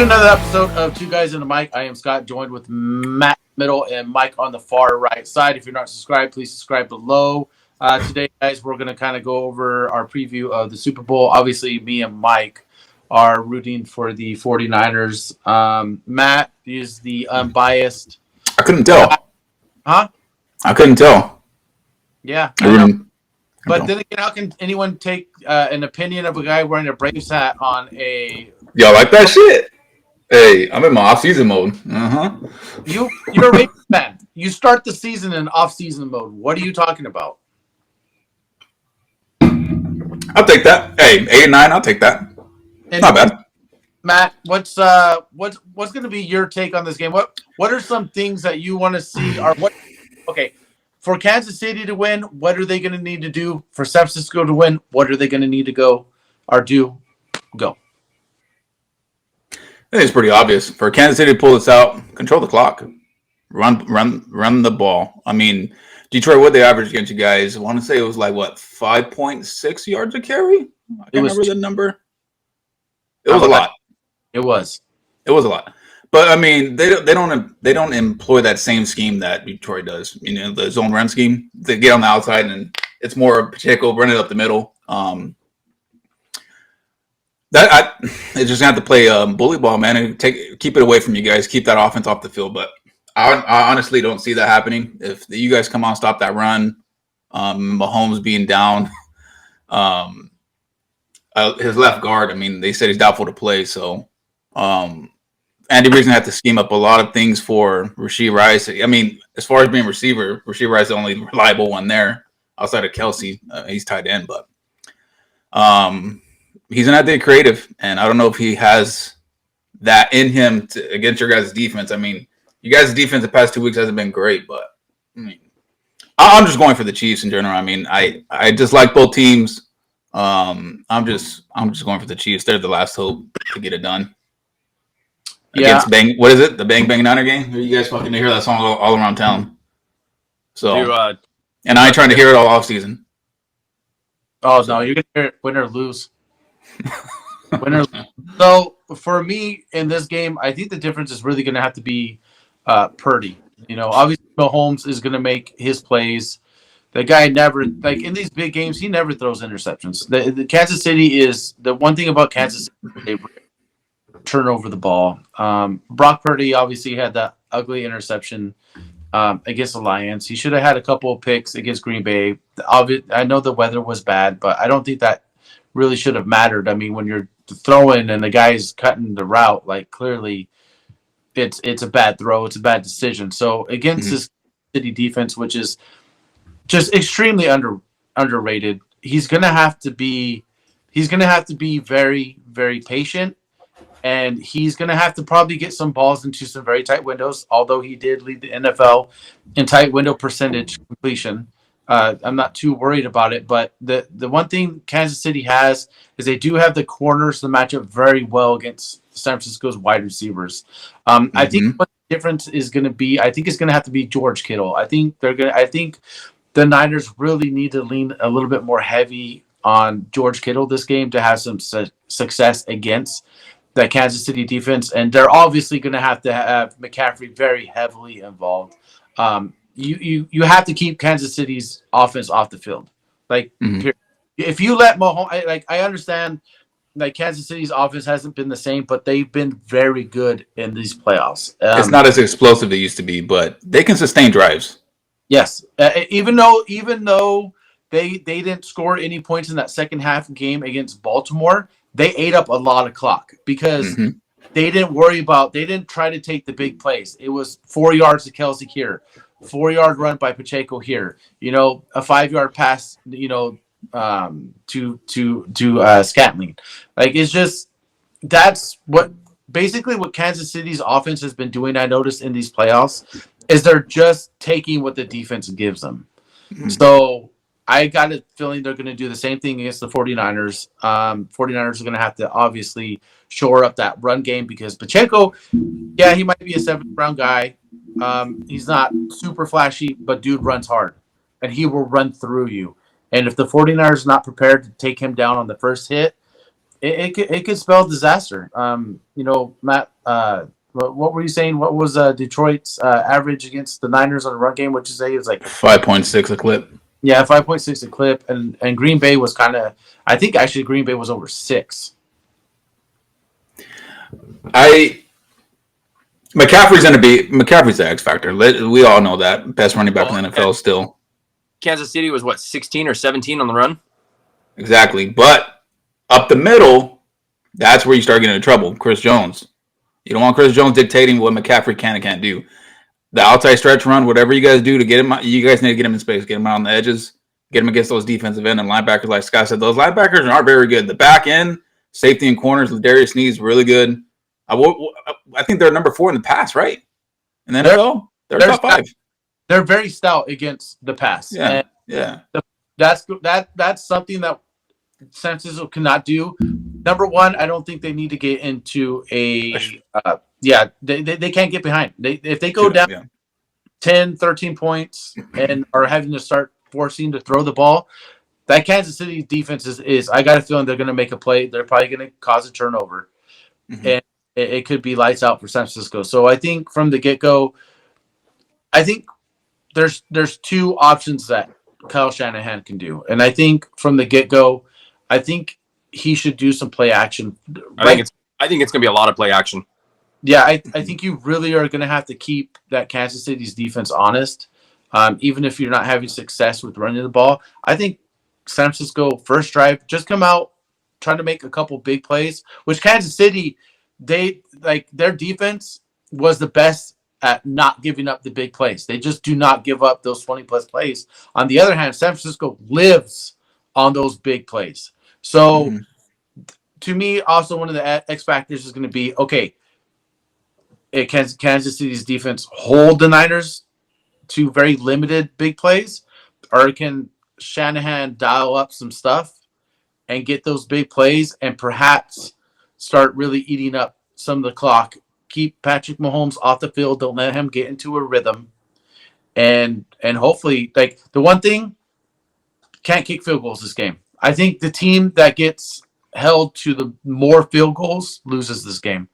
to another episode of Two Guys and a Mic. I am Scott, joined with Matt middle and Mike on the far right side. If you're not subscribed, please subscribe below. Today, guys, we're going to kind of go over our preview of the Super Bowl. Obviously, me and Mike are rooting for the 49ers. Matt is the unbiased. I couldn't tell. Huh? I couldn't tell. Yeah, I know. But then again, how can anyone take an opinion of a guy wearing a Braves hat on a... Y'all like that shit? Hey, I'm in my off-season mode. You're a Ravens fan. You start the season in off-season mode. What are you talking about? I'll take that. Hey, 8-9, I'll take that. And not bad. Matt, what's going to be your take on this game? What are some things that you want to see? Okay, for Kansas City to win, what are they going to need to do? For San Francisco to win, what are they going to need to go? Go. I think it's pretty obvious. For Kansas City to pull this out, control the clock. Run the ball. I mean, Detroit, what they averaged against you guys, I want to say it was like, 5.6 yards a carry? I can't remember the number. It was a lot. It was a lot. But, I mean, they don't employ that same scheme that Detroit does. You know, the zone run scheme. They get on the outside, and it's more Pacheco, run it up the middle. It's just have to play bully ball, man, and keep it away from you guys. Keep that offense off the field. But I honestly don't see that happening. If you guys come on, stop that run, Mahomes being down, his left guard. I mean, they said he's doubtful to play. So Andy Reid's gonna have to scheme up a lot of things for Rashee Rice. I mean, as far as being receiver, Rashee Rice is the only reliable one there outside of Kelsey. He's tight end, but he's not that creative, and I don't know if he has that in him against your guys' defense. I mean, you guys' defense the past 2 weeks hasn't been great, but I mean, I'm just going for the Chiefs in general. I mean, I just like both teams. I'm just going for the Chiefs. They're the last hope to get it done. Yeah. Against what is it? The Bang Bang Niner game? You guys fucking hear that song all around town. So, and I ain't trying to hear it all off season. Oh no, you're gonna hear it win or lose. So for me in this game, I think the difference is really going to have to be Purdy. You know, obviously Mahomes is going to make his plays. The guy never, like in these big games, he never throws interceptions. The Kansas City is the one thing about Kansas City, they turn over the ball. Brock Purdy obviously had that ugly interception against the Lions. He should have had a couple of picks against Green Bay. I know the weather was bad, but I don't think that really should have mattered. I mean, when you're throwing and the guy's cutting the route, like clearly it's a bad throw. It's a bad decision. So against this City defense, which is just extremely underrated, he's going to have to be very, very patient, and he's going to have to probably get some balls into some very tight windows, although he did lead the NFL in tight window percentage completion. I'm not too worried about it, but the one thing Kansas City has is they do have the corners to match up very well against San Francisco's wide receivers. I think what the difference is going to be, I think it's going to have to be George Kittle. I think the Niners really need to lean a little bit more heavy on George Kittle this game to have some success against the Kansas City defense, and they're obviously going to have McCaffrey very heavily involved. You have to keep Kansas City's offense off the field. Like, if you let Mahomes, I understand, like Kansas City's offense hasn't been the same, but they've been very good in these playoffs. It's not as explosive as it used to be, but they can sustain drives. Yes, even though they didn't score any points in that second half game against Baltimore, they ate up a lot of clock because they didn't try to take the big plays. It was 4 yards to Kelsey here, 4-yard run by Pacheco here, you know, a 5-yard pass, you know, to Scantling. Like, it's just, that's basically what Kansas City's offense has been doing. I noticed in these playoffs is they're just taking what the defense gives them. So I got a feeling they're going to do the same thing against the 49ers. 49ers are going to have to obviously shore up that run game because Pacheco, yeah, he might be a 7th-round guy. He's not super flashy, but dude runs hard, and he will run through you. And if the 49ers are not prepared to take him down on the first hit, it could spell disaster. Matt, what were you saying? What was Detroit's average against the Niners on a run game? What'd you say? It was like 5.6 a clip. yeah, 5.6 a clip, and Green Bay was kind of. I think actually Green Bay was over 6. McCaffrey's the X factor. We all know that. Best running back in the NFL still. Kansas City was what, 16 or 17 on the run? Exactly. But up the middle, that's where you start getting into trouble. Chris Jones. You don't want Chris Jones dictating what McCaffrey can and can't do. The outside stretch run, whatever you guys do to get him, you guys need to get him in space, get him out on the edges, get him against those defensive end and linebackers. Like Scott said, those linebackers aren't very good. The back end, safety and corners, Darius Sneed's really good. I think they're number 4 in the pass, right? And then they're top 5. They're very stout against the pass. Yeah, yeah. That's something that San Francisco cannot do. Number one, I don't think they need to get into they can't get behind. If they go down 10, 13 points and are having to start forcing to throw the ball, that Kansas City defense is I got a feeling they're going to make a play. They're probably going to cause a turnover. Mm-hmm. And it could be lights out for San Francisco. So I think from the get-go, I think there's 2 options that Kyle Shanahan can do. And I think from the get-go, I think he should do some play action. I think it's going to be a lot of play action. Yeah, I think you really are going to have to keep that Kansas City's defense honest, even if you're not having success with running the ball. I think San Francisco first drive, just come out trying to make a couple big plays, which Kansas City, their defense was the best at not giving up the big plays. They just do not give up those 20-plus plays. On the other hand, San Francisco lives on those big plays. So, to me, also one of the X factors is going to be, okay, Kansas City's defense hold the Niners to very limited big plays, or can Shanahan dial up some stuff and get those big plays and perhaps start really eating up some of the clock, keep Patrick Mahomes off the field, don't let him get into a rhythm, and hopefully, like, the one thing, can't kick field goals this game. I think the team that gets held to the more field goals loses this game.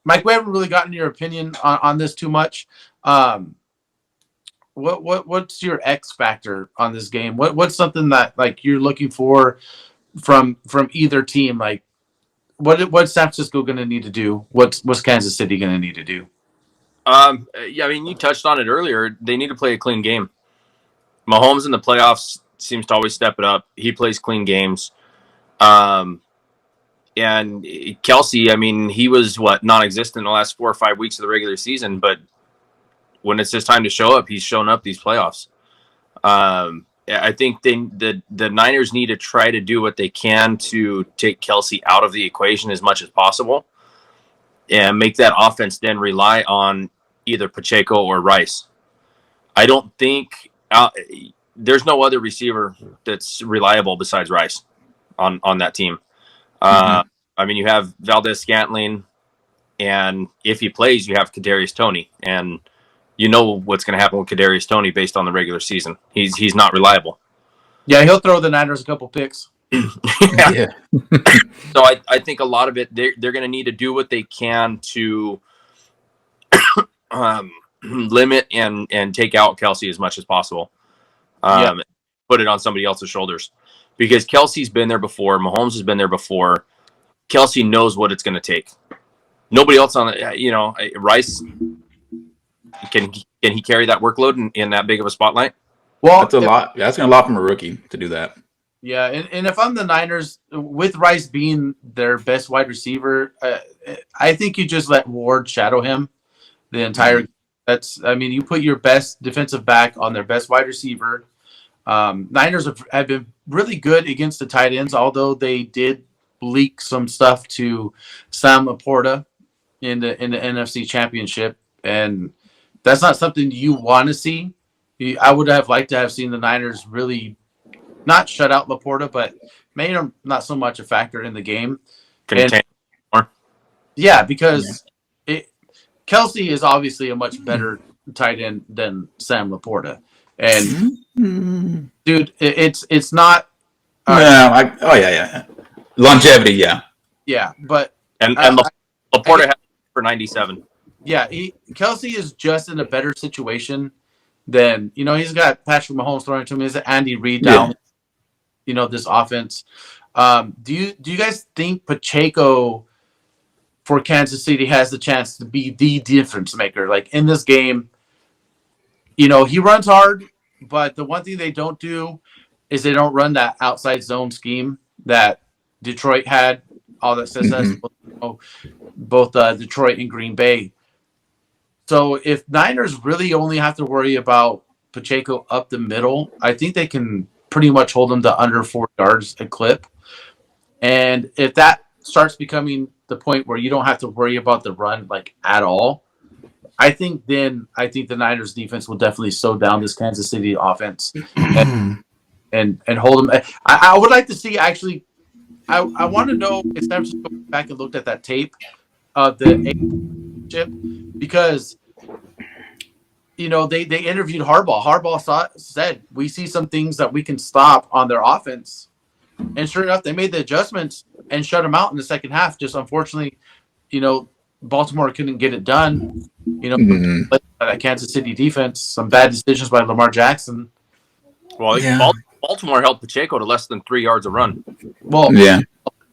Mike, we haven't really gotten your opinion on this too much. What's your X factor on this game? What's something that, like, you're looking for from either team? Like, what's San Francisco going to need to do? What's Kansas City going to need to do? Yeah, I mean, you touched on it earlier. They need to play a clean game. Mahomes in the playoffs seems to always step it up. He plays clean games. And Kelsey, I mean, he was non-existent in the last 4 or 5 weeks of the regular season, but when it's his time to show up, he's shown up these playoffs. I think the Niners need to try to do what they can to take Kelsey out of the equation as much as possible and make that offense then rely on either Pacheco or Rice. I don't think there's no other receiver that's reliable besides Rice on that team. I mean, you have Valdez-Scantling, and if he plays, you have Kadarius Toney, and you know what's going to happen with Kadarius Toney based on the regular season. He's not reliable. Yeah, he'll throw the Niners a couple picks. Yeah. So I think a lot of it, they're going to need to do what they can to limit and take out Kelsey as much as possible. Put it on somebody else's shoulders. Because Kelsey's been there before. Mahomes has been there before. Kelsey knows what it's going to take. Nobody else on it, Rice, can he carry that workload in that big of a spotlight? Well, that's a lot. That's going to lot from a rookie to do that. Yeah, and if I'm the Niners, with Rice being their best wide receiver, I think you just let Ward shadow him the entire. You put your best defensive back on their best wide receiver. Niners have been really good against the tight ends, although they did leak some stuff to Sam Laporta in the NFC Championship, and that's not something you want to see. I would have liked to have seen the Niners really not shut out Laporta, but made him not so much a factor in the game. Yeah, because Kelsey is obviously a much better tight end than Sam Laporta. And dude, it's not. Yeah. Longevity, yeah. Yeah, but And I, Laporta I, had for 97. yeah, Kelsey is just in a better situation than he's got Patrick Mahomes throwing to him. He's Andy Reid Yeah. down, this offense. Do you guys think Pacheco for Kansas City has the chance to be the difference maker? Like in this game, he runs hard, but the one thing they don't do is they don't run that outside zone scheme that Detroit had all that success, both Detroit and Green Bay. So if Niners really only have to worry about Pacheco up the middle, I think they can pretty much hold him to under 4 yards a clip. And if that starts becoming the point where you don't have to worry about the run like at all, I think the Niners defense will definitely slow down this Kansas City offense and hold them. I would like to see actually. I want to know if San Francisco went back and looked at that tape of the chip because they interviewed Harbaugh. Harbaugh said we see some things that we can stop on their offense, and sure enough, they made the adjustments and shut them out in the second half. Just unfortunately, Baltimore couldn't get it done. That Kansas City defense, some bad decisions by Lamar Jackson. Well, Baltimore held Pacheco to less than 3 yards a run. Well, yeah.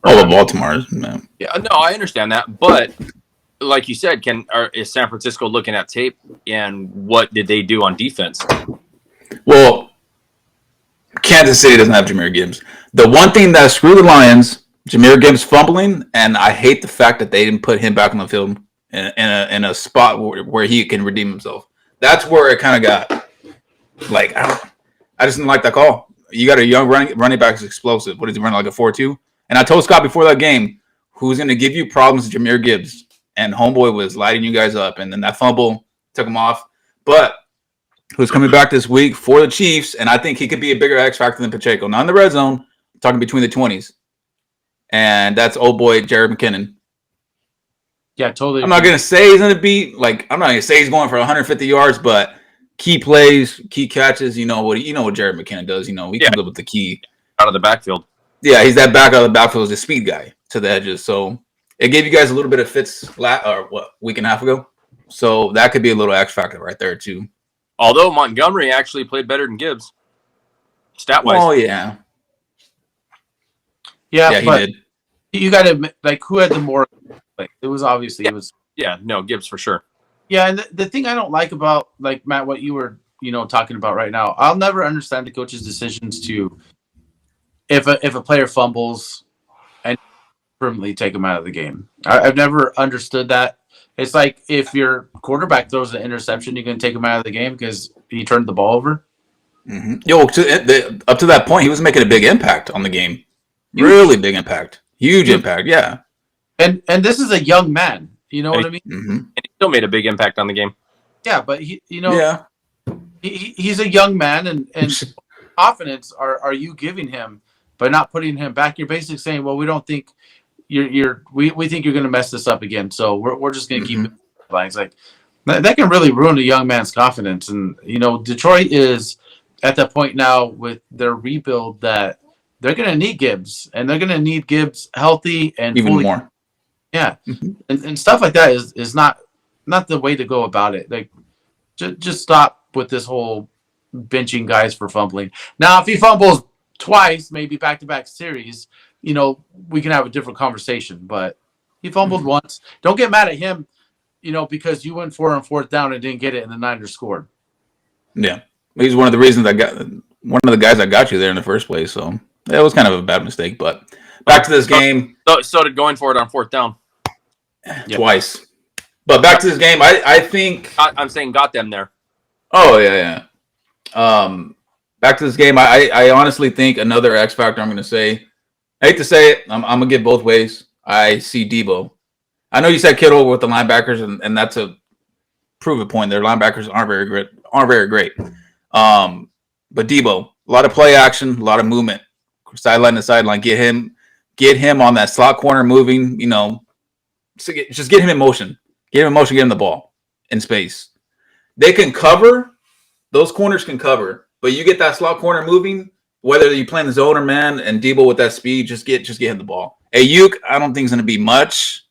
Baltimore. No. Yeah, no, I understand that, but like you said, is San Francisco looking at tape and what did they do on defense? Well, Kansas City doesn't have Jahmyr Gibbs. The one thing that screwed the Lions, Jahmyr Gibbs fumbling, and I hate the fact that they didn't put him back on the field in a spot where he can redeem himself. That's where it kind of got like I just didn't like that call. You got a young running back who's explosive. What is he running, like a 4.2? And I told Scott before that game, who's going to give you problems is Jahmyr Gibbs. And homeboy was lighting you guys up. And then that fumble took him off. But who's coming back this week for the Chiefs, and I think he could be a bigger X factor than Pacheco. Not in the red zone, I'm talking between the 20s. And that's old boy Jared McKinnon. Yeah, totally. I'm not going to say he's going to be, I'm not going to say he's going for 150 yards, but key plays, key catches, you know what Jared McKinnon does. He comes up with the key. Out of the backfield. Yeah, he's that back out of the backfield as a speed guy to the edges. So it gave you guys a little bit of fits week and a half ago. So that could be a little X factor right there too. Although Montgomery actually played better than Gibbs, stat-wise. Oh yeah, yeah, he but did. You got to admit, who had the more? It was obviously it was. Yeah, no, Gibbs for sure. Yeah, and the thing I don't like about Matt, what you were talking about right now, I'll never understand the coach's decisions to if a player fumbles and permanently take him out of the game. I've never understood that. It's like if your quarterback throws an interception, you're going to take him out of the game because he turned the ball over. Mm-hmm. Up to that point, he was making a big impact on the game. Huge. Really big impact. Huge impact, yeah. And this is a young man. You know what I mean? Mm-hmm. And he still made a big impact on the game. Yeah, but he's a young man, and confidence are you giving him by not putting him back? You're basically saying, well, we don't think we think you're going to mess this up again, so we're just going to keep it. It's like that can really ruin a young man's confidence. And Detroit is at that point now with their rebuild that they're going to need Gibbs, and they're going to need Gibbs healthy and even fully, more. Yeah, and stuff like that is not the way to go about it. Like, just stop with this whole benching guys for fumbling. Now, if he fumbles twice, maybe back-to-back series, we can have a different conversation. But he fumbled once. Don't get mad at him, because you went for him on fourth down and didn't get it, and the Niners scored. Yeah, he's one of the reasons one of the guys that got you there in the first place. So it was kind of a bad mistake. But back to this game. So did going for it on fourth down. Twice. But back to this game, I think I'm saying got them there. Oh yeah. Back to this game, I honestly think another X factor. I'm going to say, I hate to say it, I'm going to get both ways. I see Debo. I know you said Kittle with the linebackers, and that's a prove it point. Their linebackers aren't very great. But Debo, a lot of play action, a lot of movement, sideline to sideline. Get him on that slot corner moving. Just get him in motion. Get him in motion. Get him the ball in space. They can cover. Those corners can cover. But you get that slot corner moving, whether you play in the zone or man, and Debo with that speed, just get him the ball. Ayuk, I don't think he's going to be much.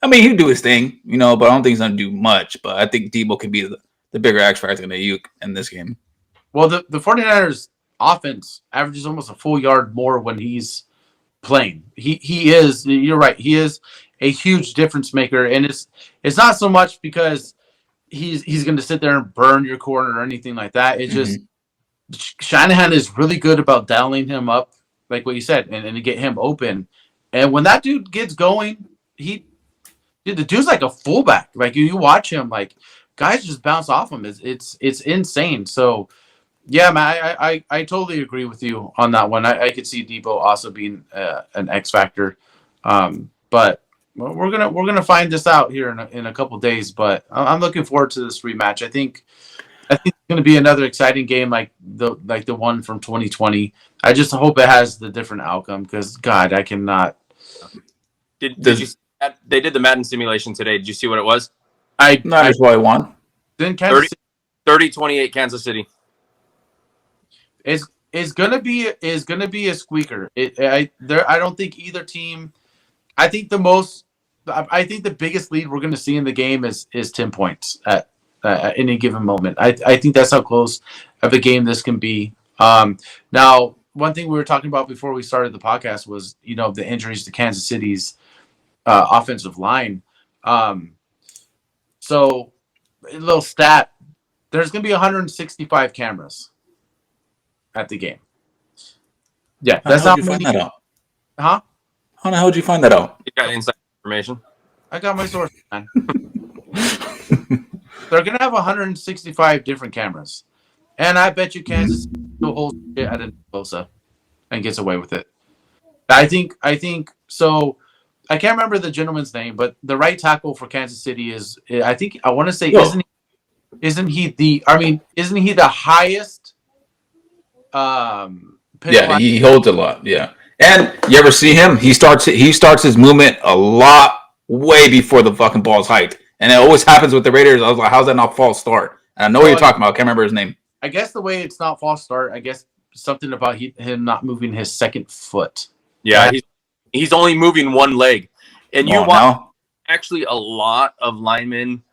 I mean, he'll do his thing, but I don't think he's going to do much. But I think Debo can be the bigger X factor than Ayuk in this game. Well, the 49ers offense averages almost a full yard more when he's playing. He is, you're right, he is a huge difference maker, and it's not so much because he's going to sit there and burn your corner or anything like that. It's just Shanahan is really good about dialing him up, like what you said, and to get him open. And when that dude gets going, the dude's like a fullback. Like you watch him, like guys just bounce off him. It's insane. So yeah, man, I totally agree with you on that one. I could see Debo also being an X factor, but we're gonna find this out here in a couple days. But I'm looking forward to this rematch. I think it's going to be another exciting game like the one from 2020. I just hope it has the different outcome because God, I cannot. Did you? They did the Madden simulation today. Did you see what it was? That's why I won. Then Kansas 30-28 Kansas City. Is gonna be a squeaker. I don't think either team. I think the biggest lead we're going to see in the game is 10 points at any given moment. I think that's how close of a game this can be. Now, one thing we were talking about before we started the podcast was the injuries to Kansas City's offensive line. So a little stat: there's going to be 165 cameras at the game. Yeah, that's how how did you many. find that out? Huh? How the hell did you find that out? You got inside information. I got my source, man. They're gonna have 165 different cameras, and I bet you Kansas will hold shit at a Bosa and gets away with it. I think so. I can't remember the gentleman's name, but the right tackle for Kansas City is. I want to say isn't he the highest? Yeah, he holds a lot. Yeah, and you ever see him? He starts his movement a lot way before the fucking ball's hiked, and it always happens with the Raiders. I was like, how's that not false start? And I know what you're talking about. I can't remember his name. I guess the way it's not false start. I guess something about him not moving his second foot. Yeah, he's only moving one leg, and you watch actually a lot of linemen,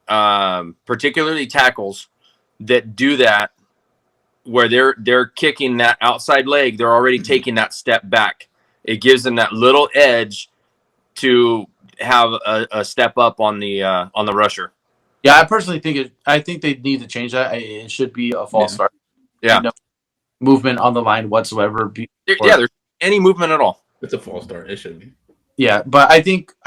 particularly tackles, that do that. Where they're kicking that outside leg, they're already taking that step back. It gives them that little edge to have a step up on the rusher. Yeah, I personally think I think they need to change that. It should be a false start. Yeah, movement on the line whatsoever. There's any movement at all. It's a false start. It should be. Yeah, but I think